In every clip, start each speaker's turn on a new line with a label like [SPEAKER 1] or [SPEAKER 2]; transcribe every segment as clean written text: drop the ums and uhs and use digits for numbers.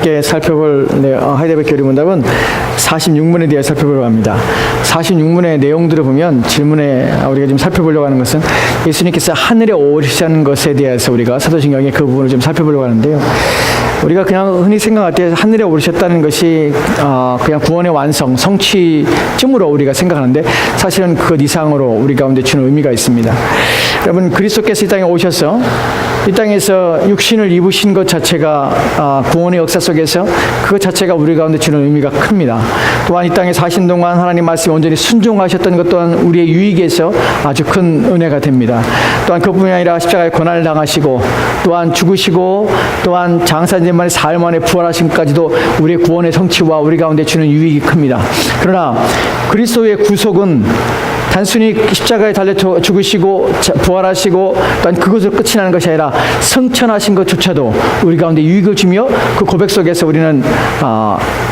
[SPEAKER 1] 함께 살펴볼 하이델베르크 교리문답은 46문에 대해 살펴보려고 합니다. 46문의 내용들을 보면 질문에 우리가 좀 살펴보려고 하는 것은 예수님께서 하늘에 오르시는 것에 대해서 우리가 사도신경의 그 부분을 좀 살펴보려고 하는데요. 우리가 그냥 흔히 생각할 때 하늘에 오르셨다는 것이 그냥 구원의 완성, 성취쯤으로 우리가 생각하는데 사실은 그것 이상으로 우리 가운데 주는 의미가 있습니다. 여러분, 그리스도께서 이 땅에 오셔서 이 땅에서 육신을 입으신 것 자체가 구원의 역사 속에서 그것 자체가 우리 가운데 주는 의미가 큽니다. 또한 이 땅에 사신 동안 하나님 말씀에 온전히 순종하셨던 것 또한 우리의 유익에서 아주 큰 은혜가 됩니다. 또한 그뿐이 아니라 십자가에 고난을 당하시고 또한 죽으시고 또한 장사된 만에 사흘 만에 부활하신 것까지도 우리의 구원의 성취와 우리 가운데 주는 유익이 큽니다. 그러나 그리스도의 구속은 단순히 십자가에 달려 죽으시고 부활하시고 또한 그것으로 끝이 나는 것이 아니라 승천하신 것조차도 우리 가운데 유익을 주며 그 고백 속에서 우리는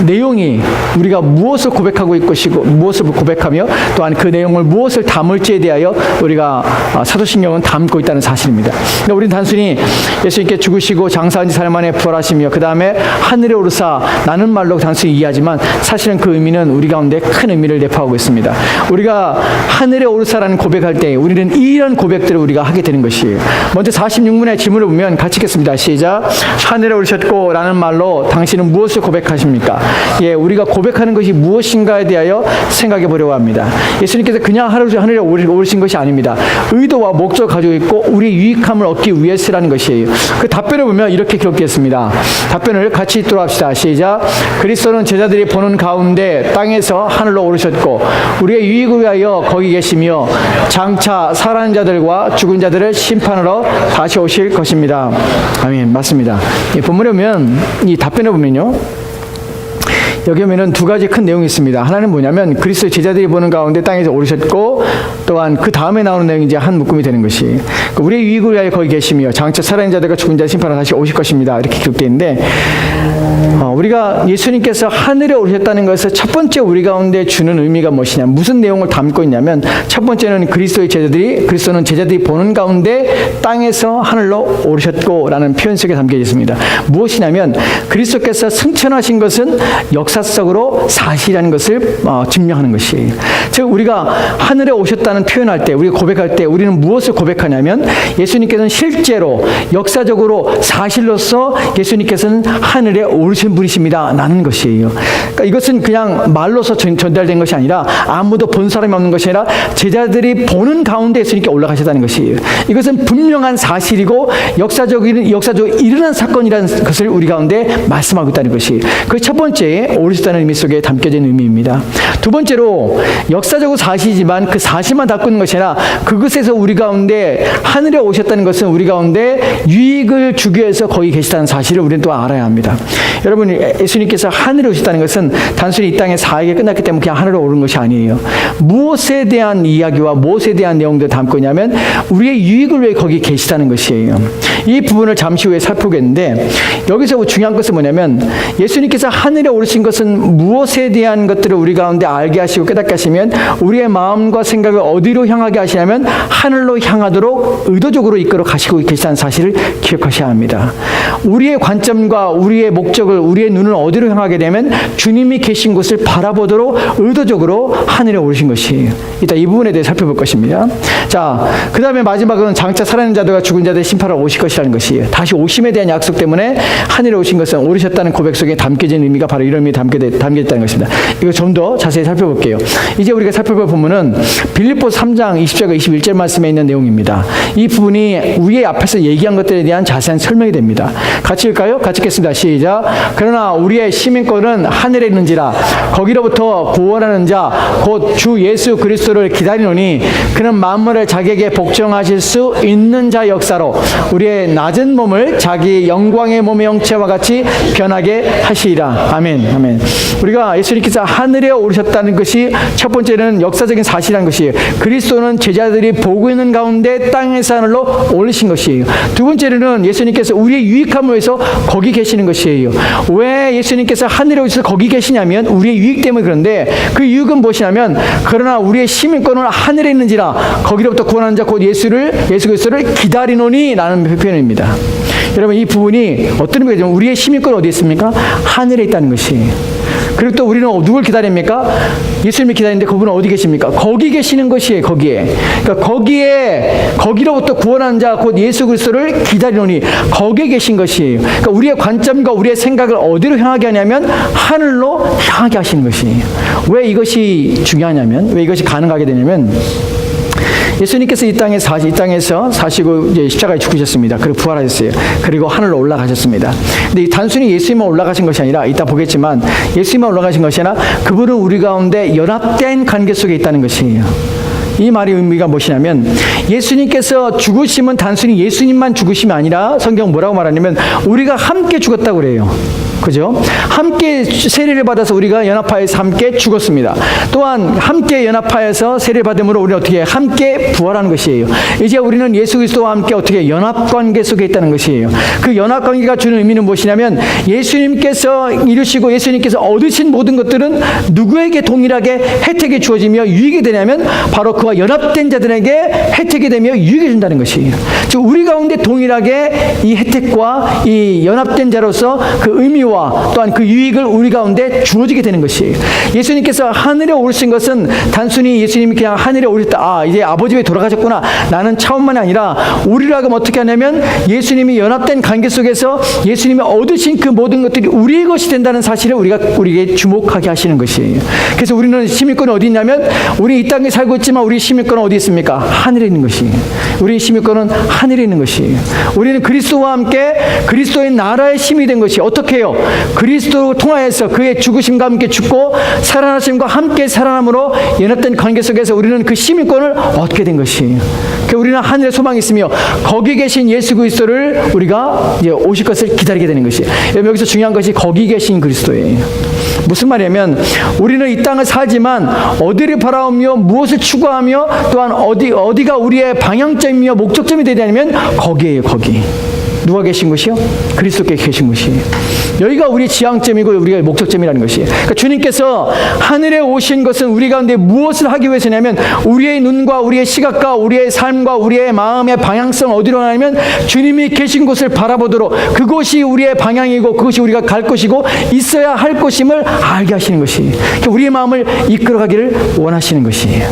[SPEAKER 1] 내용이 우리가 무엇을 고백하고 있고 무엇을 고백하며 또한 그 내용을 무엇을 담을지에 대하여 우리가 사도신경은 담고 있다는 사실입니다. 그러니까 우리는 단순히 예수님께 죽으시고 장사한 지 사흘 만에 부활하시며 그 다음에 하늘에 오르사 라는 말로 단순히 이해하지만 사실은 그 의미는 우리 가운데 큰 의미를 내포하고 있습니다. 우리가 하늘에 오르사라는 고백할 때 우리는 이런 고백들을 우리가 하게 되는 것이에요. 먼저 46문의 질문을 보면 같이 읽겠습니다. 시작. 하늘에 오르셨고 라는 말로 당신은 무엇을 고백하십니까? 우리가 고백하는 것이 무엇인가에 대하여 생각해 보려고 합니다. 예수님께서 그냥 하늘에 오르신 것이 아닙니다. 의도와 목적을 가지고 있고 우리의 유익함을 얻기 위해서라는 것이에요. 그 답변을 보면 이렇게 기록되었습니다. 답변을 같이 읽도록 합시다. 시작. 그리스도는 제자들이 보는 가운데 땅에서 하늘로 오르셨고 우리의 유익을 위하여 거기 계시며 장차 살아난 자들과 죽은 자들을 심판하러 다시 오실 것입니다. 아멘. 맞습니다. 본문에 보면 이 답변을 보면요, 여기 보면은 두 가지 큰 내용이 있습니다. 하나는 뭐냐면 그리스도 제자들이 보는 가운데 땅에서 오르셨고 또한 그 다음에 나오는 내용이 이제 한 묶음이 되는 것이 우리의 유익을 위하여 거기 계시며 장차 살아난 자들과 죽은 자의 심판을 다시 오실 것입니다. 이렇게 기록되어 있는데 우리가 예수님께서 하늘에 오르셨다는 것을 첫 번째 우리 가운데 주는 의미가 무엇이냐, 무슨 내용을 담고 있냐면 첫 번째는 그리스도는 제자들이 보는 가운데 땅에서 하늘로 오르셨고 라는 표현 속에 담겨 있습니다. 무엇이냐면 그리스도께서 승천하신 것은 역사적으로 사실이라는 것을 증명하는 것이에요. 즉 우리가 하늘에 오셨다는 표현할 때, 우리가 고백할 때 우리는 무엇을 고백하냐면 예수님께서는 실제로 역사적으로 사실로서 예수님께서는 하늘에 오르신 분이십니다 라는 것이에요. 그러니까 이것은 그냥 말로서 전달된 것이 아니라 아무도 본 사람이 없는 것이 아니라 제자들이 보는 가운데 예수님께 올라가셨다는 것이에요. 이것은 분명한 사실이고 역사적으로 일어난 사건이라는 것을 우리 가운데 말씀하고 있다는 것이 그 첫 번째 오르셨다는 의미 속에 담겨진 의미입니다. 두 번째로 역사적으로 사실이지만 그 사실만 담고 있는 것이 아니라 그것에서 우리 가운데 하늘에 오셨다는 것은 우리 가운데 유익을 주기 위해서 거기 계시다는 사실을 우리는 또 알아야 합니다. 여러분, 예수님께서 하늘에 오셨다는 것은 단순히 이 땅에 사역이 끝났기 때문에 그냥 하늘에 오른 것이 아니에요. 무엇에 대한 이야기와 무엇에 대한 내용들을 담고 있냐면 우리의 유익을 위해 거기 계시다는 것이에요. 이 부분을 잠시 후에 살펴보겠는데 여기서 중요한 것은 뭐냐면 예수님께서 하늘에 오르신 것은 무엇에 대한 것들을 우리 가운데 알게 하시고 깨닫게 하시면 우리의 마음과 생각을 어디로 향하게 하시냐면 하늘로 향하도록 의도적으로 이끌어 가시고 계시다는 사실을 기억하셔야 합니다. 우리의 관점과 우리의 목적을, 우리의 눈을 어디로 향하게 되면 주님이 계신 곳을 바라보도록 의도적으로 하늘에 오르신 것이에요. 이따 이 부분에 대해 살펴볼 것입니다. 자, 그 다음에 마지막은 장차 살아난 자들과 죽은 자들의 심판을 오실 것이라는 것이에요. 다시 오심에 대한 약속 때문에 하늘에 오신 것은 오르셨다는 고백 속에 담겨진 의미가 바로 이런 의미에 담겨있다는 것입니다. 이거 좀 더 자세히 살펴볼게요. 이제 우리가 살펴볼 부분은 빌립보서 3장 20절과 21절 말씀에 있는 내용입니다. 이 부분이 위에 앞에서 얘기한 것들에 대한 자세한 설명이 됩니다. 같이 읽을까요? 같이 읽겠습니다. 시작. 그러나 우리의 시민권은 하늘에 있는지라 거기로부터 구원하는 자 곧 주 예수 그리스도를 기다리노니 그는 만물을 자기에게 복종하실 수 있는 자 역사로 우리의 낮은 몸을 자기 영광의 몸의 형체와 같이 변하게 하시리라. 아멘. 아멘. 우리가 예수님께서 하늘에 오르셨다는 것이 첫 번째는 역사적인 사실이라는 것이에요. 그리스도는 제자들이 보고 있는 가운데 땅에서 하늘로 오르신 것이에요. 두 번째는 예수님께서 우리의 유익함을 위해서 거기 계시는 것이에요. 왜 예수님께서 하늘에 오셔서 거기 계시냐면 우리의 유익 때문에. 그런데 그 유익은 무엇이냐면 그러나 우리의 시민권은 하늘에 있는지라 거기로부터 구원하는 자 곧 예수 그리스도를 기다리노니 라는 표현입니다. 여러분, 이 부분이 어떤 의미가 우리의 시민권은 어디 있습니까? 하늘에 있다는 것이. 그리고 또 우리는 누굴 기다립니까? 예수님을 기다리는데 그분은 어디 계십니까? 거기 계시는 것이에요. 거기에. 그러니까 거기로부터 구원하는 자 곧 예수 그리스도를 기다리노니 거기에 계신 것이에요. 그러니까 우리의 관점과 우리의 생각을 어디로 향하게 하냐면 하늘로 향하게 하시는 것이에요. 왜 이것이 중요하냐면, 왜 이것이 가능하게 되냐면, 예수님께서 이 땅에서 사시고 이제 십자가에 죽으셨습니다. 그리고 부활하셨어요. 그리고 하늘로 올라가셨습니다. 근데 단순히 예수님만 올라가신 것이 아니라, 이따 보겠지만, 예수님만 올라가신 것이 아니라 그분은 우리 가운데 연합된 관계 속에 있다는 것이에요. 이 말의 의미가 무엇이냐면, 예수님께서 죽으심은 단순히 예수님만 죽으심이 아니라 성경 뭐라고 말하냐면 우리가 함께 죽었다고 그래요. 그죠? 함께 세례를 받아서 우리가 연합하여서 함께 죽었습니다. 또한 함께 연합하여서 세례를 받음으로 우리는 어떻게 함께 부활하는 것이에요. 이제 우리는 예수 그리스도와 함께 어떻게 연합관계 속에 있다는 것이에요. 그 연합관계가 주는 의미는 무엇이냐면, 예수님께서 이루시고 예수님께서 얻으신 모든 것들은 누구에게 동일하게 혜택이 주어지며 유익이 되냐면 바로 그와 연합된 자들에게 혜택이 되며 유익이 준다는 것이에요. 즉 우리 가운데 동일하게 이 혜택과 이 연합된 자로서 그 의미와 또한 그 유익을 우리 가운데 주어지게 되는 것이에요. 예수님께서 하늘에 오르신 것은 단순히 예수님이 그냥 하늘에 오르셨다, 이제 아버지 왜 돌아가셨구나, 나는 차원만이 아니라 우리를 하여금 어떻게 하냐면 예수님이 연합된 관계 속에서 예수님이 얻으신 그 모든 것들이 우리의 것이 된다는 사실을 우리에게 주목하게 하시는 것이에요. 그래서 우리는 시민권이 어디 있냐면, 우리 이 땅에 살고 있지만 우리 시민권은 어디 있습니까? 하늘에 있는 것이에요. 우리 시민권은 하늘에 있는 것이에요. 우리는 그리스도와 함께 그리스도의 나라의 시민이 된 것이 어떻게 해요? 그리스도를 통하여서 그의 죽으심과 함께 죽고 살아나심과 함께 살아남으로 연합된 관계 속에서 우리는 그 시민권을 얻게 된 것이에요. 그러니까 우리는 하늘에 소망이 있으며 거기 계신 예수 그리스도를 우리가 이제 오실 것을 기다리게 되는 것이에요. 여기서 중요한 것이 거기 계신 그리스도예요. 무슨 말이냐면, 우리는 이 땅을 살지만 어디를 바라오며 무엇을 추구하며 또한 어디가 우리의 방향점이며 목적점이 되냐면 거기에요. 거기. 누가 계신 것이요? 그리스도께 계신 것이에요. 여기가 우리 지향점이고 우리가 목적점이라는 것이에요. 그러니까 주님께서 하늘에 오신 것은 우리 가운데 무엇을 하기 위해서냐면, 우리의 눈과 우리의 시각과 우리의 삶과 우리의 마음의 방향성 어디로 가냐면 주님이 계신 곳을 바라보도록, 그곳이 우리의 방향이고 그것이 우리가 갈 것이고 있어야 할 것임을 알게 하시는 것이에요. 그러니까 우리의 마음을 이끌어가기를 원하시는 것이에요.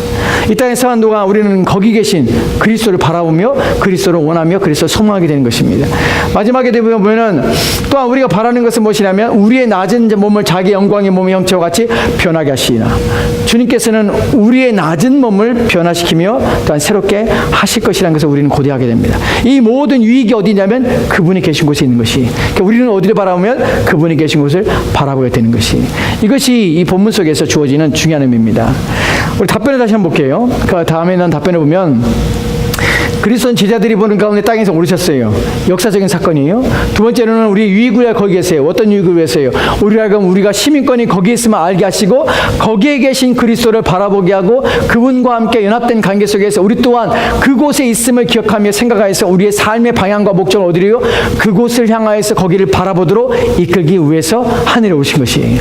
[SPEAKER 1] 이 땅에 사는 동안 우리는 거기 계신 그리스도를 바라보며 그리스도를 원하며 그리스도를 소망하게 되는 것입니다. 마지막에 보면은 또한 우리가 바라는 것은 무엇이냐면, 우리의 낮은 몸을 자기 영광의 몸의 형체와 같이 변하게 하시나. 주님께서는 우리의 낮은 몸을 변화시키며 또한 새롭게 하실 것이라는 것을 우리는 고대하게 됩니다. 이 모든 유익이 어디냐면 그분이 계신 곳에 있는 것이. 그러니까 우리는 어디를 바라보면 그분이 계신 곳을 바라보게 되는 것이. 이것이 이 본문 속에서 주어지는 중요한 의미입니다. 우리 답변을 다시 한번 볼게요. 그 다음에는 답변을 보면, 그리스도는 제자들이 보는 가운데 땅에서 오르셨어요. 역사적인 사건이에요. 두 번째로는 우리 유익을 위해 거기 계세요. 어떤 유익을 위해서요? 우리가 시민권이 거기에 있으면 알게 하시고 거기에 계신 그리스도를 바라보게 하고 그분과 함께 연합된 관계 속에서 우리 또한 그곳에 있음을 기억하며 생각하여서 우리의 삶의 방향과 목적은 어디로요? 그곳을 향하여서 거기를 바라보도록 이끌기 위해서 하늘에 오신 것이에요.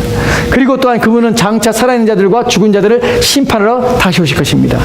[SPEAKER 1] 그리고 또한 그분은 장차 살아있는 자들과 죽은 자들을 심판하러 다시 오실 것입니다.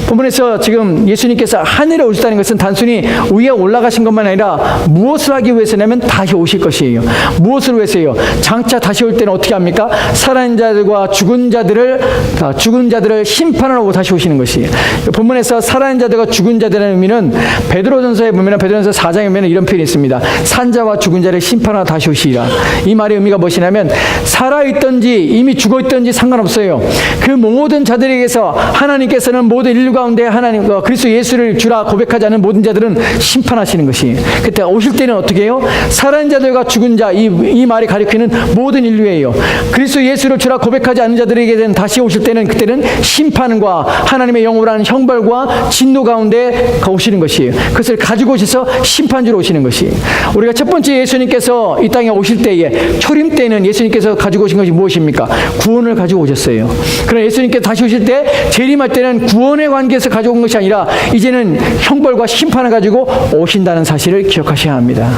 [SPEAKER 1] 본문에서 지금 예수님께서 하늘에 오셨다는 것은 단순히 위에 올라가신 것만 아니라 무엇을 하기 위해서냐면 다시 오실 것이에요. 무엇을 위해서요? 장차 다시 올 때는 어떻게 합니까? 살아있는 자들과 죽은 자들을 심판하러 다시 오시는 것이에요. 본문에서 살아있는 자들과 죽은 자들의 의미는 베드로전서에 보면, 베드로전서 4장에 보면 이런 표현이 있습니다. 산자와 죽은 자를 심판하러 다시 오시리라. 이 말의 의미가 무엇이냐면, 살아있든지 이미 죽어있든지 상관없어요. 그 모든 자들에게서 하나님께서는 모든 인류 가운데 하나님 그리스도 예수를 주라 고백하지 않은 모든 자들은 심판하시는 것이에요. 그때 오실 때는 어떻게 해요? 살아있는 자들과 죽은 자, 이 말이 가리키는 모든 인류예요. 그리스도 예수를 주라 고백하지 않는 자들에게는 다시 오실 때는, 그때는 심판과 하나님의 영원한 형벌과 진노 가운데 오시는 것이에요. 그것을 가지고 오셔서 심판주로 오시는 것이에요. 우리가 첫 번째 예수님께서 이 땅에 오실 때에, 초림 때는 예수님께서 가지고 오신 것이 무엇입니까? 구원을 가지고 오셨어요. 그러나 예수님께서 다시 오실 때, 재림할 때는 구원의 관계에서 가져온 것이 아니라 이제는 형벌과 심판을 가지고 오신다는 사실을 기억하셔야 합니다.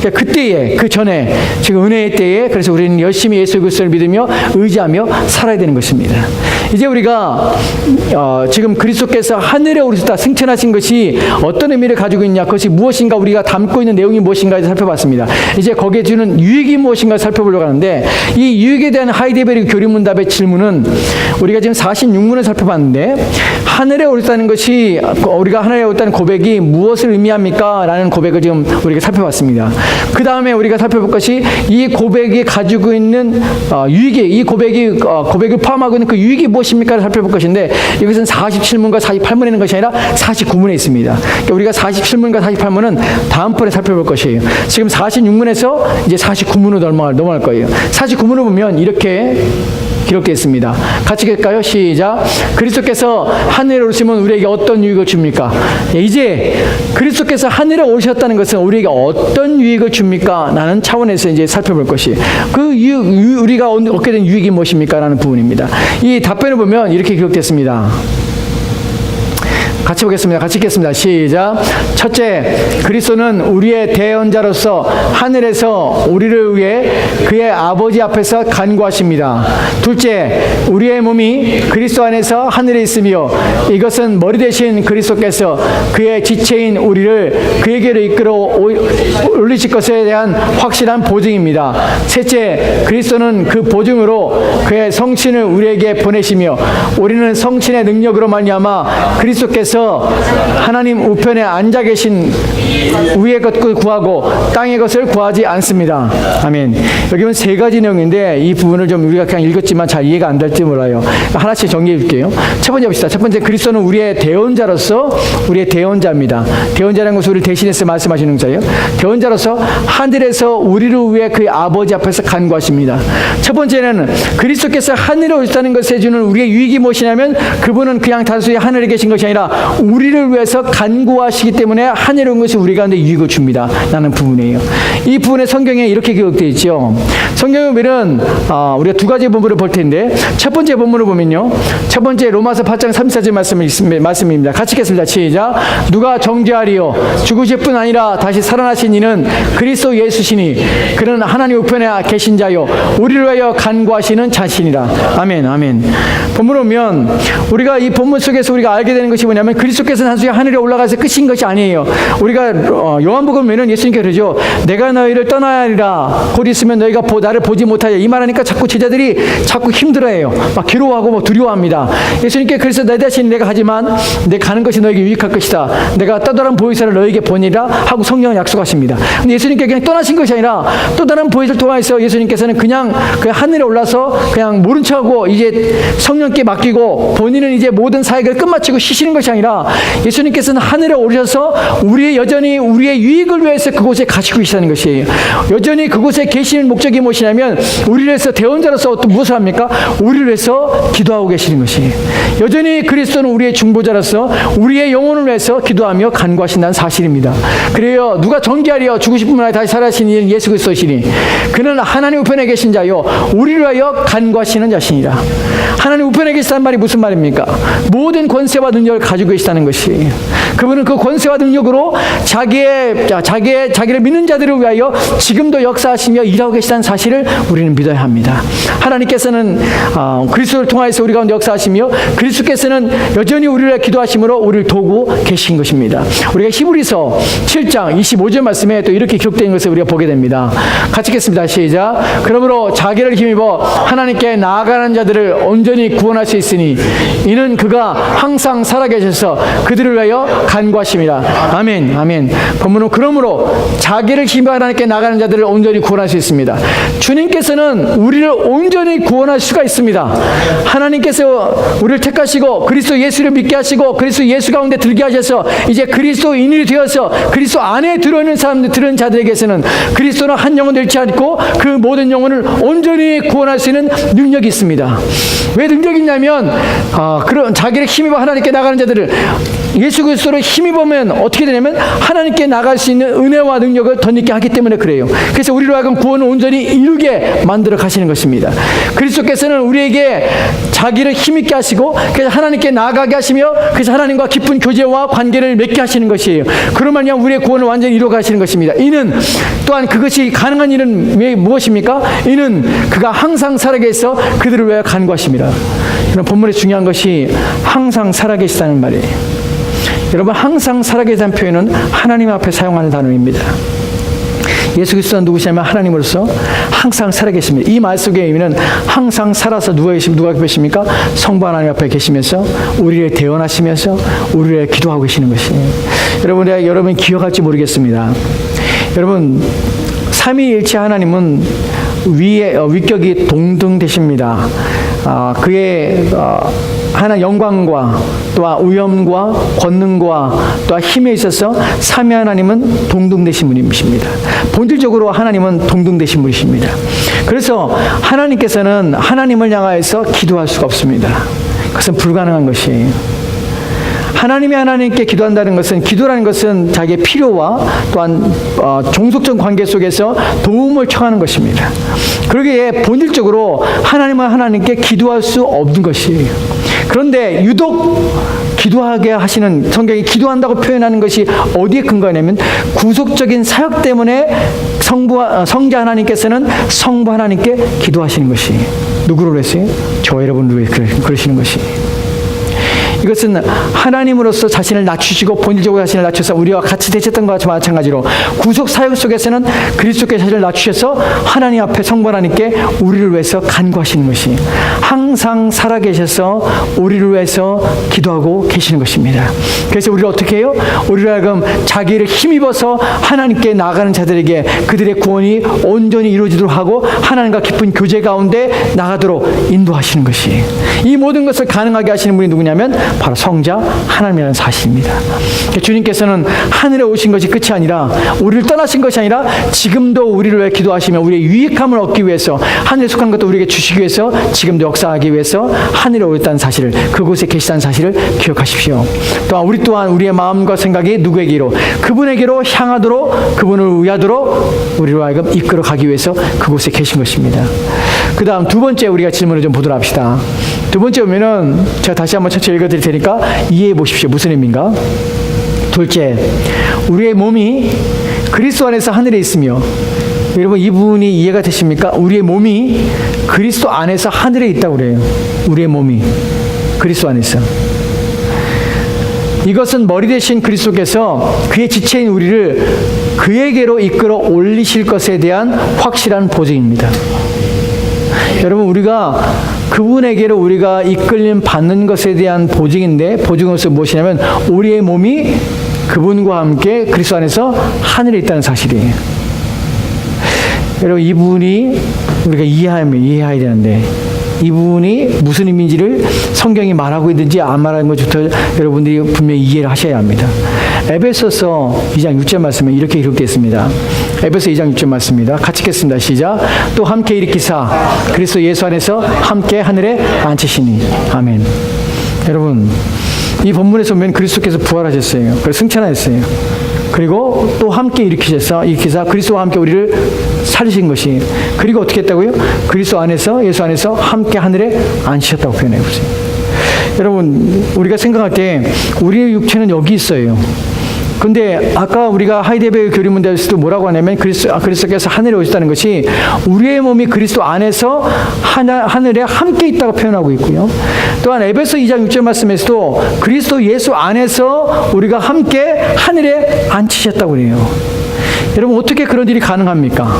[SPEAKER 1] 그러니까 그때에, 그 전에, 지금 은혜의 때에, 그래서 우리는 열심히 예수 그리스도를 믿으며 의지하며 살아야 되는 것입니다. 이제 우리가 지금 그리스도께서 하늘에 오르셨다 승천하신 것이 어떤 의미를 가지고 있냐, 그것이 무엇인가, 우리가 담고 있는 내용이 무엇인가에 살펴봤습니다. 이제 거기에 주는 유익이 무엇인가 살펴보려고 하는데, 이 유익에 대한 하이데베르 교리문답의 질문은 우리가 지금 46문을 살펴봤는데, 하늘에 오르셨다는 것이, 우리가 하늘에 오르셨다는 고백이 무엇을 의미합니까? 라는 고백을 지금 우리가 살펴봤습니다. 그 다음에 우리가 살펴볼 것이 이 고백이 가지고 있는 유익이, 이 고백을 포함하고 있는 그 유익이 무엇입니까를 살펴볼 것인데, 이것은 47문과 48문에 있는 것이 아니라 49문에 있습니다. 그러니까 우리가 47문과 48문은 다음번에 살펴볼 것이에요. 지금 46문에서 이제 49문으로 넘어갈 거예요. 49문을 보면 이렇게 기록되어 있습니다. 같이 읽을까요? 시작. 그리스도께서 하늘에 오르시면 우리에게 어떤 유익을 줍니까? 이제 그리스도께서 하늘에 오르셨다는 것은 우리에게 어떤 유익을 줍니까? 라는 차원에서 이제 살펴볼 것이, 그 우리가 얻게 된 유익이 무엇입니까? 라는 부분입니다. 이 답변을 보면 이렇게 기록됐습니다. 같이 보겠습니다. 같이 읽겠습니다. 시작. 첫째, 그리스도는 우리의 대언자로서 하늘에서 우리를 위해 그의 아버지 앞에서 간구하십니다. 둘째, 우리의 몸이 그리스도 안에서 하늘에 있으며 이것은 머리 대신 그리스도께서 그의 지체인 우리를 그에게로 이끌어 올리실 것에 대한 확실한 보증입니다. 셋째, 그리스도는 그 보증으로 그의 성신을 우리에게 보내시며 우리는 성신의 능력으로 말미암아 그리스도께서 하나님 우편에 앉아 계신 위의 것을 구하고 땅의 것을 구하지 않습니다. 아멘. 여기는 세 가지 내용인데 이 부분을 좀 우리가 그냥 읽었지만 잘 이해가 안 될지 몰라요. 하나씩 정리해 줄게요. 첫 번째 봅시다. 첫 번째, 그리스도는 우리의 대언자로서, 우리의 대언자입니다. 대언자라는 것은 우리를 대신해서 말씀하시는 자예요. 대언자로서 하늘에서 우리를 위해 그의 아버지 앞에서 간구하십니다. 첫 번째는 그리스도께서 하늘에 오셨다는 것에 주는 우리의 유익이 무엇이냐면, 그분은 그냥 단순히 하늘에 계신 것이 아니라 우리를 위해서 간구하시기 때문에 하늘에 온 것이 우리 가운데 유익을 줍니다. 라는 부분이에요. 이 부분에 성경에 이렇게 기록되어 있죠. 성경에 보면 우리가 두 가지 본문을 볼 텐데, 첫 번째 본문을 보면요, 첫 번째 로마서 8장 34절 말씀입니다. 같이 읽겠습니다. 시작. 누가 정죄하리요? 죽으실 뿐 아니라 다시 살아나신 이는 그리스도 예수시니 그는 하나님 우편에 계신 자요 우리를 위하여 간구하시는 자신이라. 아멘. 아멘. 본문을 보면 우리가 이 본문 속에서 우리가 알게 되는 것이 뭐냐면, 그리스도께서는 단순히 하늘에 올라가서 끝인 것이 아니에요. 우리가 요한복음 보면 예수님께서 그러죠. 내가 너희를 떠나야 하리라. 곧 있으면 너희가 나를 보지 못하리라. 이 말하니까 자꾸 제자들이 자꾸 힘들어해요. 막 괴로워하고 두려워합니다. 예수님께 그래서 내 대신 내가 하지만 내 가는 것이 너에게 유익할 것이다. 내가 또 다른 보혜사를 너에게 보내리라 하고 성령을 약속하십니다. 근데 예수님께 그냥 떠나신 것이 아니라 또 다른 보혜사를 통해서 예수님께서는 그냥 그 하늘에 올라서 그냥 모른 척하고 이제 성령께 맡기고 본인은 이제 모든 사역을 끝마치고 쉬시는 것이 아니라, 예수님께서는 하늘에 오르셔서 여전히 우리의 유익을 위해서 그곳에 가시고 계시다는 것이에요. 여전히 그곳에 계시는 목적이 무엇이냐면, 우리를 위해서 대언자로서 무엇을 합니까? 우리를 위해서 기도하고 계시는 것이에요. 여전히 그리스도는 우리의 중보자로서 우리의 영혼을 위해서 기도하며 간구하신다는 사실입니다. 그래요. 누가 정죄하리요? 죽으신 분 아니라 다시 살아나신 이는 예수 그리스도시니 그는 하나님 우편에 계신 자요 우리를 위하여 간구하시는 자신이라. 하나님 우편에 계시다는 말이 무슨 말입니까? 모든 권세와 능력을 가지고 계시다는 것이에요. 그분은 그 권세와 능력으로 자기를 믿는 자들을 위하여 지금도 역사하시며 일하고 계시다는 사실을 우리는 믿어야 합니다. 하나님께서는 그리스도를 통하여서 우리 가운데 역사하시며 그리스도께서는 여전히 우리를 기도하심으로 우리를 도우고 계신 것입니다. 우리가 히브리서 7장 25절 말씀에 또 이렇게 기록된 것을 우리가 보게 됩니다. 같이 읽겠습니다. 시작. 그러므로 자기를 힘입어 하나님께 나아가는 자들을 온전히 구원할 수 있으니 이는 그가 항상 살아계셔서 그들을 위하여 간구하심이라. 아멘. 아멘. 본문은 그러므로 자기를 힘입어 하나님께 나아가는 자들을 온전히 구원할 수 있습니다. 주님께서는 우리를 온전히 구원할 수가 있습니다. 하나님께서 우리를 택하시고 그리스도 예수를 믿게 하시고 그리스도 예수 가운데 들게 하셔서 이제 그리스도인이 되어서 그리스도 안에 들어있는 들은 자들에게서는 그리스도는 한 영혼 잃지 않고 그 모든 영혼을 온전히 구원할 수 있는 능력이 있습니다. 왜 능력이 있냐면 그런 자기를 힘입어 하나님께 나가는 자들을 예수 그리스도를 힘입으면 어떻게 되냐면 하나님께 나갈 수 있는 은혜와 능력을 덧입게 하기 때문에 그래요. 그래서 우리로 하여금 구원을 온전히 이루게 만들어 가시는 것입니다. 그리스도께서는 우리에게 자기를 힘있게 하시고 그래서 하나님께 나아가게 하시며 그래서 하나님과 깊은 교제와 관계를 맺게 하시는 것이에요. 그러면 우리의 구원을 완전히 이루어 가시는 것입니다. 이는 또한 그것이 가능한 일은 왜 무엇입니까? 이는 그가 항상 살아계셔서 그들을 위하여 간구하심이라. 이런 본문에 중요한 것이 항상 살아계시다는 말이에요. 여러분, 항상 살아계시다는 표현은 하나님 앞에 사용하는 단어입니다. 예수 그리스도는 누구시냐면 하나님으로서 항상 살아계십니다. 이 말 속의 의미는 항상 살아서 누가 계십니까? 성부 하나님 앞에 계시면서 우리를 대언하시면서 우리를 기도하고 계시는 것이에요. 여러분이 기억할지 모르겠습니다. 여러분, 삼위일체 하나님은 위격이 동등되십니다. 그의 하나 영광과 또한 위엄과 권능과 또한 힘에 있어서 삼위 하나님은 동등되신 분이십니다. 본질적으로 하나님은 동등되신 분이십니다. 그래서 하나님께서는 하나님을 향하여서 기도할 수가 없습니다. 그것은 불가능한 것이에요. 하나님이 하나님께 기도한다는 것은, 기도라는 것은 자기의 필요와 또한 종속적 관계 속에서 도움을 청하는 것입니다. 그러기에 본질적으로 하나님은 하나님께 기도할 수 없는 것이에요. 그런데 유독 기도하게 하시는, 성경이 기도한다고 표현하는 것이 어디에 근거하냐면 구속적인 사역 때문에 성자 하나님께서는 성부 하나님께 기도하시는 것이, 누구를 했어요? 저 여러분을 위해 그러시는 것이. 이것은 하나님으로서 자신을 낮추시고 본질적으로 자신을 낮춰서 우리와 같이 되셨던 것과 마찬가지로 구속 사역 속에서는 그리스도께 자신을 낮추셔서 하나님 앞에 성부 하나님께 우리를 위해서 간구하시는 것이, 항상 살아계셔서 우리를 위해서 기도하고 계시는 것입니다. 그래서 우리를 어떻게 해요? 우리를 하여금 자기를 힘입어서 하나님께 나아가는 자들에게 그들의 구원이 온전히 이루어지도록 하고 하나님과 깊은 교제 가운데 나가도록 인도하시는 것이, 이 모든 것을 가능하게 하시는 분이 누구냐면 바로 성자 하나님이라는 사실입니다. 주님께서는 하늘에 오신 것이 끝이 아니라, 우리를 떠나신 것이 아니라 지금도 우리를 위해 기도하시며 우리의 유익함을 얻기 위해서, 하늘에 속한 것도 우리에게 주시기 위해서 지금도 역사하기 위해서 하늘에 오셨다는 사실을, 그곳에 계시다는 사실을 기억하십시오. 또한 우리의 마음과 생각이 누구에게로? 그분에게로 향하도록, 그분을 위하도록 우리로 하여금 이끌어 가기 위해서 그곳에 계신 것입니다. 그 다음 두 번째 우리가 질문을 좀 보도록 합시다. 두 번째 보면은 제가 다시 한번 천천히 읽어드릴 테니까 이해해 보십시오. 무슨 의미인가? 둘째, 우리의 몸이 그리스도 안에서 하늘에 있으며, 여러분 이 부분이 이해가 되십니까? 우리의 몸이 그리스도 안에서 하늘에 있다고 그래요. 우리의 몸이 그리스도 안에서. 이것은 머리 대신 그리스도께서 그의 지체인 우리를 그에게로 이끌어 올리실 것에 대한 확실한 보증입니다. 여러분, 우리가 그분에게로 우리가 이끌림 받는 것에 대한 보증인데, 보증으로서 무엇이냐면 우리의 몸이 그분과 함께 그리스도 안에서 하늘에 있다는 사실이에요. 여러분, 이 부분이 우리가 이해해야 되는데, 이 부분이 무슨 의미인지를 성경이 말하고 있는지 안 말하는 것부터 여러분들이 분명히 이해를 하셔야 합니다. 에베소서 2장 6절 말씀에 이렇게 기록되어 있습니다. 에베소 2장 6절 말씀입니다. 같이 읽겠습니다. 시작. 또 함께 일으키사 그리스도 예수 안에서 함께 하늘에 앉히시니. 아멘. 여러분, 이 본문에서 보면 그리스도께서 부활하셨어요. 그래서 승천하셨어요. 그리고 또 함께 일으키사 그리스도와 함께 우리를 살리신 것이, 그리고 어떻게 했다고요? 그리스도 안에서, 예수 안에서 함께 하늘에 앉히셨다고 표현해 보세요. 여러분, 우리가 생각할 때 우리의 육체는 여기 있어요. 근데 아까 우리가 하이데베르 교리문답에서도 뭐라고 하냐면 그리스도께서 하늘에 오셨다는 것이 우리의 몸이 그리스도 안에서 하늘에 함께 있다고 표현하고 있고요. 또한 에베소 2장 6절 말씀에서도 그리스도 예수 안에서 우리가 함께 하늘에 앉히셨다고 그래요. 여러분, 어떻게 그런 일이 가능합니까?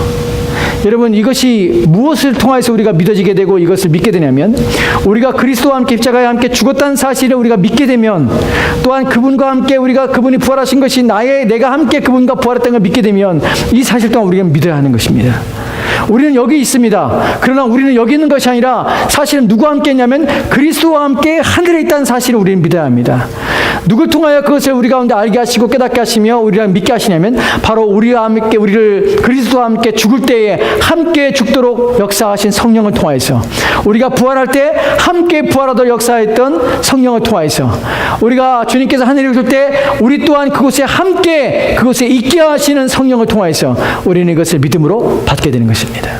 [SPEAKER 1] 여러분, 이것이 무엇을 통해서 우리가 믿어지게 되고 이것을 믿게 되냐면, 우리가 그리스도와 함께 십자가에 함께 죽었다는 사실을 우리가 믿게 되면, 또한 그분과 함께 그분이 부활하신 것이 내가 함께 그분과 부활했다는 걸 믿게 되면, 이 사실 또한 우리가 믿어야 하는 것입니다. 우리는 여기 있습니다. 그러나 우리는 여기 있는 것이 아니라 사실은 누구와 함께 있냐면 그리스도와 함께 하늘에 있다는 사실을 우리는 믿어야 합니다. 누굴 통하여 그것을 우리 가운데 알게 하시고 깨닫게 하시며 우리를 믿게 하시냐면 바로 우리와 함께 우리를 그리스도와 함께 죽을 때에 함께 죽도록 역사하신 성령을 통하여서, 우리가 부활할 때 함께 부활하도록 역사했던 성령을 통하여서, 우리가 주님께서 하늘에 오실 때 우리 또한 그곳에 함께 그곳에 있게 하시는 성령을 통하여서 우리는 이것을 믿음으로 받게 되는 것입니다.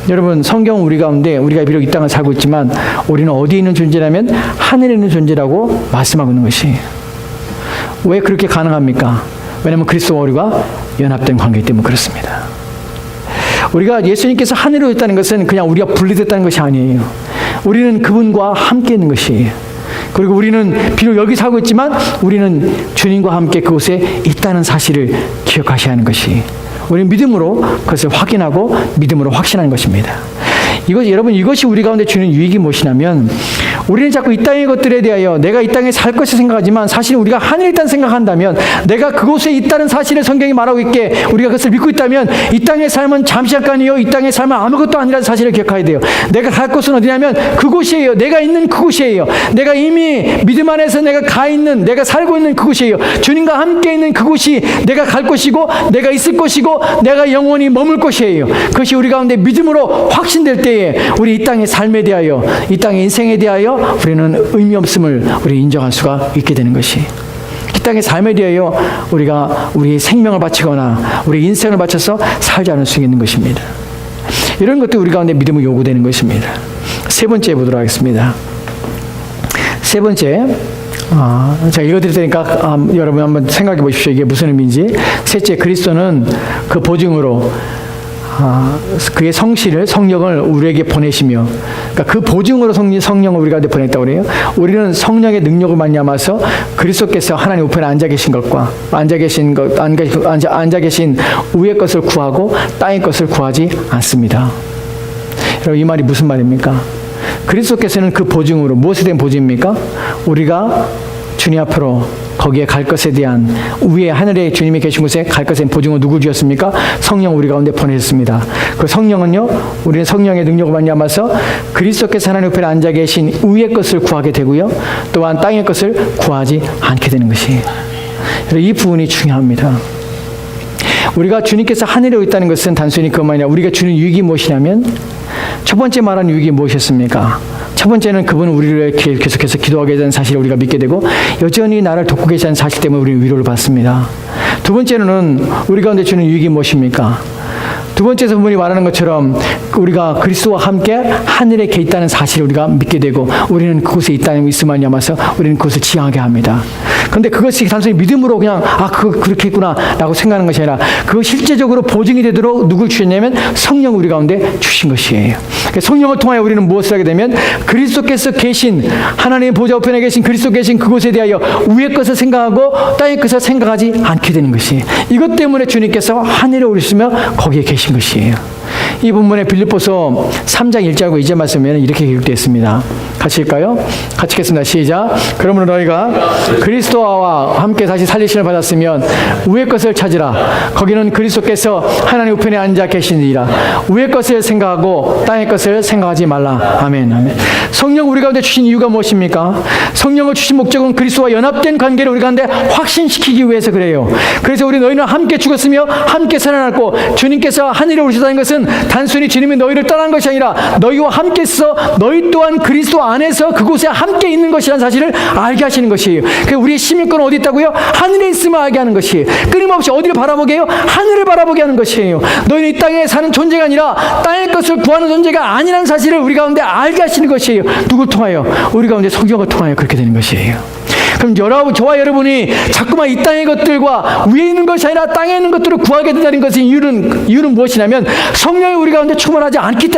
[SPEAKER 1] 여러분, 성경은 우리 가운데 우리가 비록 이 땅을 살고 있지만 우리는 어디에 있는 존재라면 하늘에 있는 존재라고 말씀하고 있는 것이. 왜 그렇게 가능합니까? 왜냐하면 그리스도와 우리가 연합된 관계이기 때문에 그렇습니다. 우리가 예수님께서 하늘에 있다는 것은 그냥 우리가 분리됐다는 것이 아니에요. 우리는 그분과 함께 있는 것이에요. 그리고 우리는 비록 여기 살고 있지만 우리는 주님과 함께 그곳에 있다는 사실을 기억하셔야 하는 것이, 우리는 믿음으로 그것을 확인하고 믿음으로 확신하는 것입니다. 여러분, 이것이 우리 가운데 주는 유익이 무엇이냐면, 우리는 자꾸 이 땅의 것들에 대하여 내가 이 땅에 살 것을 생각하지만 사실 우리가 하늘에 있다는 생각한다면, 내가 그곳에 있다는 사실을 성경이 말하고 있게 우리가 그것을 믿고 있다면 이 땅의 삶은 잠시 잠깐이요, 이 땅의 삶은 아무것도 아니라는 사실을 기억해야 돼요. 내가 갈 곳은 어디냐면 그곳이에요. 내가 있는 그곳이에요. 내가 이미 믿음 안에서 내가 가 있는, 내가 살고 있는 그곳이에요. 주님과 함께 있는 그곳이 내가 갈 곳이고 내가 있을 곳이고 내가 영원히 머물 곳이에요. 그것이 우리 가운데 믿음으로 확신될 때에 우리 이 땅의 삶에 대하여, 이 땅의 인생에 대하여 우리는 의미 없음을 우리 인정할 수가 있게 되는 것이, 이 땅의 삶에 대하여 우리가 우리의 생명을 바치거나 우리 인생을 바쳐서 살지 않을 수 있는 것입니다. 이런 것도 우리 가운데 믿음이 요구되는 것입니다. 세 번째 보도록 하겠습니다. 세 번째, 제가 읽어드릴 테니까 여러분 한번 생각해 보십시오. 이게 무슨 의미인지. 셋째, 그리스도는 그 보증으로 그의 성령을 우리에게 보내시며, 그러니까 그 보증으로 성령을 우리 가운데 보냈다고 그래요. 우리는 성령의 능력을 말미암아서 그리스도께서 하나님 우편에 앉아 계신 것과 앉아 계신 위의 것을 구하고 땅의 것을 구하지 않습니다. 여러분, 이 말이 무슨 말입니까? 그리스도께서는 그 보증으로, 무엇에 대한 보증입니까? 우리가 주님 앞으로 거기에 갈 것에 대한, 위에 하늘에 주님이 계신 곳에 갈 것에 대한 보증을 누구 주셨습니까? 성령 우리 가운데 보내셨습니다. 그 성령은요, 우리는 성령의 능력을 말미암아서 그리스도께서 하나님 옆에 앉아 계신 위의 것을 구하게 되고요, 또한 땅의 것을 구하지 않게 되는 것이에요. 이 부분이 중요합니다. 우리가 주님께서 하늘에 있다는 것은 단순히 그것만이 아니라 우리가 주는 유익이 무엇이냐면, 첫 번째 말한 유익이 무엇이었습니까? 첫 번째는 그분은 우리를 계속해서 기도하게 되는 사실을 우리가 믿게 되고 여전히 나를 돕고 계시다는 사실 때문에 우리는 위로를 받습니다. 두 번째는 우리 가운데 주는 유익이 무엇입니까? 두 번째 부분이 말하는 것처럼 우리가 그리스도와 함께 하늘에 계 있다는 사실을 우리가 믿게 되고 우리는 그곳에 있다는 있음을 말미암아서 우리는 그것을 지향하게 합니다. 그런데 그것이 단순히 믿음으로 그냥 그렇게 있구나 라고 생각하는 것이 아니라 그 실제적으로 보증이 되도록 누굴 주셨냐면 성령 우리 가운데 주신 것이에요. 성령을 통하여 우리는 무엇을 하게 되면 그리스도께서 계신, 하나님의 보좌 우편에 계신 그리스도 계신 그곳에 대하여 위의 것을 생각하고 땅의 것을 생각하지 않게 되는 것이, 이것 때문에 주님께서 하늘에 오르시며 거기에 계신 것이에요. 이 본문의 빌립보서 3장 1절과 2절 말씀에는 이렇게 기록되어 있습니다. 같이 읽까요? 같이 읽겠습니다. 시작. 그러므로 너희가 그리스도와 함께 다시 살리심을 받았으면 위의 것을 찾으라. 거기는 그리스도께서 하나님 우편에 앉아 계시니라. 위의 것을 생각하고 땅의 것을 생각하지 말라. 아멘. 아멘. 성령 우리 가운데 주신 이유가 무엇입니까? 성령을 주신 목적은 그리스도와 연합된 관계를 우리 가운데 확신시키기 위해서 그래요. 그래서 우리 너희는 함께 죽었으며 함께 살아났고, 주님께서 하늘에 오르셨다는 것은 단순히 주님이 너희를 떠난 것이 아니라 너희와 함께 있어 너희 또한 그리스도 안에서 그곳에 함께 있는 것이라는 사실을 알게 하시는 것이에요. 그래서 우리의 시민권은 어디 있다고요? 하늘에 있음을 알게 하는 것이에요. 끊임없이 어디를 바라보게 해요? 하늘을 바라보게 하는 것이에요. 너희는 이 땅에 사는 존재가 아니라 땅의 것을 구하는 존재가 아니라는 사실을 우리 가운데 알게 하시는 것이에요. 누굴 통하여? 우리 가운데 성경을 통하여 그렇게 되는 것이에요. 그럼 저와 여러분이 자꾸만 이 땅의 것들과 위에 있는 것이 아니라 땅에 있는 것들을 구하게 된다는 것의 이유는 무엇이냐면 성령이 우리 가운데 충만하지 않기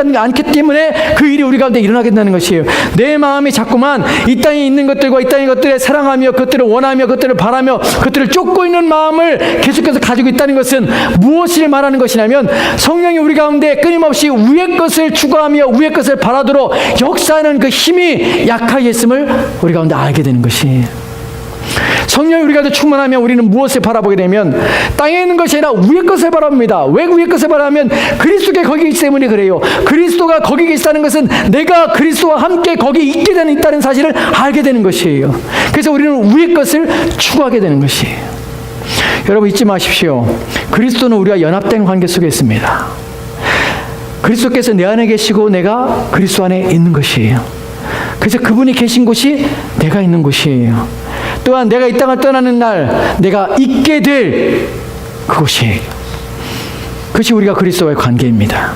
[SPEAKER 1] 때문에 그 일이 우리 가운데 일어나게 된다는 것이에요. 내 마음이 자꾸만 이 땅에 있는 것들과 이 땅의 것들에 사랑하며 그것들을 원하며 그것들을 바라며 그것들을 쫓고 있는 마음을 계속해서 가지고 있다는 것은 무엇을 말하는 것이냐면, 성령이 우리 가운데 끊임없이 위의 것을 추구하며 위의 것을 바라도록 역사하는 그 힘이 약하게 있음을 우리 가운데 알게 되는 것이에요. 성령이 우리 가운데 충만하면 우리는 무엇을 바라보게 되면 땅에 있는 것이 아니라 위의 것을 바라봅니다. 왜 위의 것을 바라보면 그리스도가 거기 있기 때문에 그래요. 그리스도가 거기 계시다는 것은 내가 그리스도와 함께 거기 있게 되는 있다는 사실을 알게 되는 것이에요. 그래서 우리는 위의 것을 추구하게 되는 것이에요. 여러분 잊지 마십시오. 그리스도는 우리와 연합된 관계 속에 있습니다. 그리스도께서 내 안에 계시고 내가 그리스도 안에 있는 것이에요. 그래서 그분이 계신 곳이 내가 있는 곳이에요. 또한 내가 이 땅을 떠나는 날 내가 있게 될 그곳이에요. 그것이 우리가 그리스도와의 관계입니다.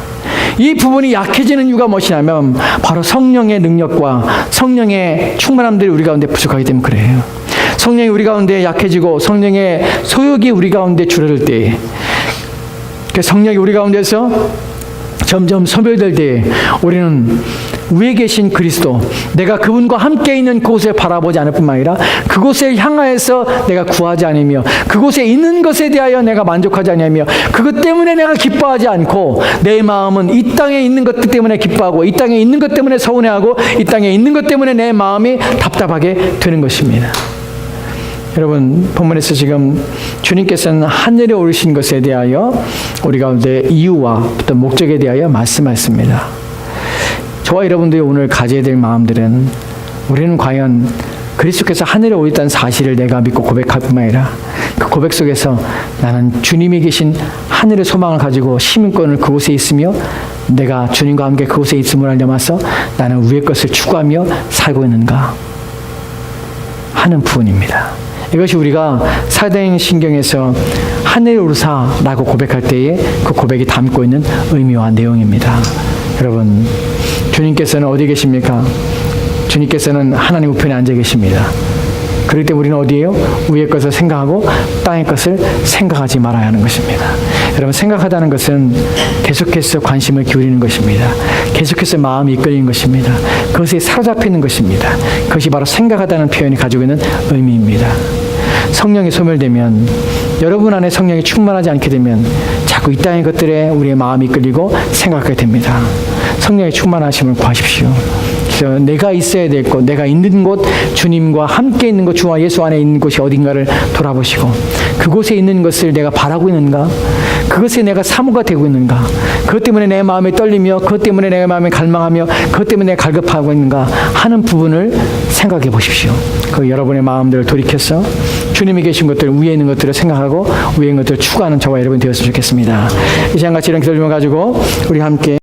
[SPEAKER 1] 이 부분이 약해지는 이유가 무엇이냐면 바로 성령의 능력과 성령의 충만함들이 우리 가운데 부족하기 때문에 그래요. 성령이 우리 가운데 약해지고 성령의 소욕이 우리 가운데 줄어들 때, 성령이 우리 가운데서 점점 소멸될 때 우리는 위에 계신 그리스도, 내가 그분과 함께 있는 그곳을 바라보지 않을 뿐만 아니라 그곳을 향하여서 내가 구하지 않으며 그곳에 있는 것에 대하여 내가 만족하지 않으며 그것 때문에 내가 기뻐하지 않고 내 마음은 이 땅에 있는 것들 때문에 기뻐하고 이 땅에 있는 것 때문에 서운해하고 이 땅에 있는 것 때문에 내 마음이 답답하게 되는 것입니다. 여러분 본문에서 지금 주님께서는 하늘에 오르신 것에 대하여 우리 가운데 이유와 어떤 목적에 대하여 말씀하셨습니다. 저와 여러분들이 오늘 가져야 될 마음들은 우리는 과연 그리스도께서 하늘에 오셨다는 사실을 내가 믿고 고백할 뿐만 아니라 그 고백 속에서 나는 주님이 계신 하늘의 소망을 가지고 시민권을 그곳에 있으며 내가 주님과 함께 그곳에 있음을 알려마서 나는 위의 것을 추구하며 살고 있는가 하는 부분입니다. 이것이 우리가 사도행전에서 하늘에 오르사라고 고백할 때에 그 고백이 담고 있는 의미와 내용입니다. 여러분 주님께서는 어디 계십니까? 주님께서는 하나님 우편에 앉아 계십니다. 그렇기 때문에 우리는 어디에요? 위의 것을 생각하고 땅의 것을 생각하지 말아야 하는 것입니다. 여러분 생각하다는 것은 계속해서 관심을 기울이는 것입니다. 계속해서 마음이 이끌리는 것입니다. 그것에 사로잡히는 것입니다. 그것이 바로 생각하다는 표현이 가지고 있는 의미입니다. 성령이 소멸되면, 여러분 안에 성령이 충만하지 않게 되면 자꾸 이 땅의 것들에 우리의 마음이 이끌리고 생각하게 됩니다. 성령의 충만하심을 구하십시오. 그래서 내가 있어야 될 곳, 내가 있는 곳, 주님과 함께 있는 곳, 주와 예수 안에 있는 곳이 어딘가를 돌아보시고 그곳에 있는 것을 내가 바라고 있는가? 그것에 내가 사모가 되고 있는가? 그것 때문에 내 마음이 떨리며 그것 때문에 내 마음이 갈망하며 그것 때문에 내가 갈급하고 있는가 하는 부분을 생각해 보십시오. 그 여러분의 마음들을 돌이켜서 주님이 계신 것들, 위에 있는 것들을 생각하고 위에 있는 것들을 추구하는 저와 여러분이 되었으면 좋겠습니다. 이 시간 같이 이런 기도를 가지고 우리 함께